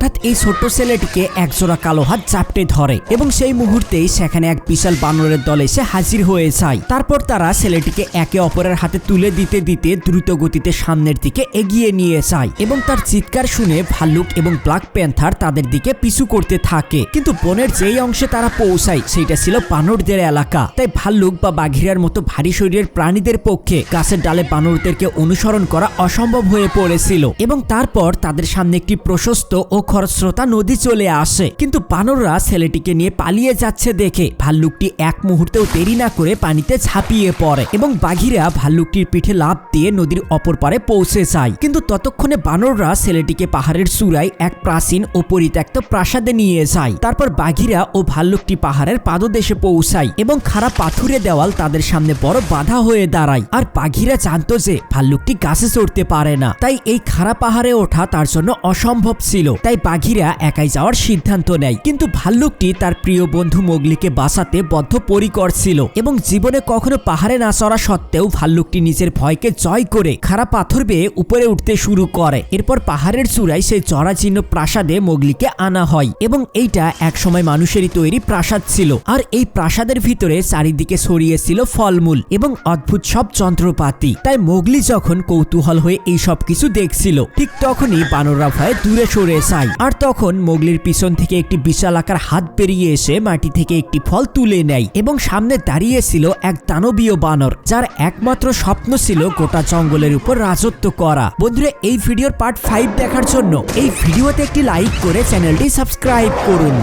হঠাৎ এই ছোট্ট ছেলেটিকে একজোড়া কালো হাত চাপটে ধরে এবং সেই মুহূর্তেই সেখানে এক বিশাল বানরের দল এসে হাজির হয়ে যায়। তারপর তারা ছেলেটিকে একে অপরের হাতে তুলে দিতে দিতে দ্রুত গতিতে সামনের দিকে এগিয়ে নিয়ে যায় এবং তার চিৎকার শুনে ভাল্লুক এবং ব্ল্যাক প্যান্থার তাদের দিকে পিছু করতে থাকে। কিন্তু বনের যেই অংশে তারা পৌঁছায় সেটা ছিল বানরদের এলাকা। তাই ভাল্লুক বা বাঘিরার মতো ভারী শরীরের প্রাণীদের পক্ষে গাছের ডালে বানরদেরকে অনুসরণ করা অসম্ভব হয়ে পড়েছিল এবং তারপর তাদের সামনে একটি প্রশস্ত ও খরস্রোতা নদী চলে আসে। কিন্তু বানররা ছেলেটিকে নিয়ে পালিয়ে যাচ্ছে দেখে ভাল্লুকটি এক মুহূর্তেও দেরি না করে পানিতে ঝাঁপিয়ে পড়ে এবং বাঘিরা ভাল্লুকটির পিঠে লাফ দিয়ে নদীর অপর পারে পৌঁছে যায়। কিন্তু ততক্ষণে বানররা ছেলেটিকে পাহাড়ের চূড়ায় এক প্রাচীন ও পরিত্যক্ত প্রাসাদে নিয়ে যায়। তারপর বাঘিরা ও ভাল্লুকটি পাহাড়ের পাদদেশে পৌঁছায় এবং খাড়া পাথুরে দেওয়াল তাদের সামনে বড় বাধা হয়ে দাঁড়ায়। আর বাঘিরা জানতো যে ভাল্লুকটি গাছে চড়তে পারে না, তাই এই খাড়া পাহাড়ে ওঠা তার জন্য অসম্ভব ছিল। তাই বাঘিরা একাই যাওয়ার সিদ্ধান্ত নেয়। কিন্তু ভাল্লুকটি তার প্রিয় বন্ধু মোগলিকে বাঁচাতে বদ্ধপরিকর ছিল এবং জীবনে কখনো পাহাড়ে না চড়া সত্ত্বেও ভাল্লুকটি নিজের ভয়কে জয় করে খাড়া পাথর বেয়ে উপরে উঠতে শুরু করে। এরপর পাহাড়ের চূড়ায় সেই জরাজীর্ণ প্রাসাদে মোগলিকে আনা হয় এবং এইটা একসময় মানুষেরই তৈরি প্রাসাদ ছিল। আর এই প্রাসাদের ভিতরে চারিদিকে ছড়িয়ে ছিল ফলমূল এবং অদ্ভুত সব যন্ত্রপাতি। তাই মোগলি যখন কৌতূহল হয়ে এই সব কিছু দেখছিল, ঠিক তখনই বানররা ভয়ে দূরে সরে যায়। আর তখন মোগলির পিছন থেকে একটি বিশালাকার হাত বেরিয়ে এসে মাটি থেকে একটি ফল তুলে নেয় এবং সামনে দাঁড়িয়ে ছিল এক দানবীয় বানর, যার একমাত্র স্বপ্ন ছিল গোটা জঙ্গলের উপর রাজত্ব করা। বন্ধুরা, এই ভিডিওর পার্ট 5 দেখার জন্য এই ভিডিওতে একটি লাইক করে চ্যানেলটি সাবস্ক্রাইব করুন।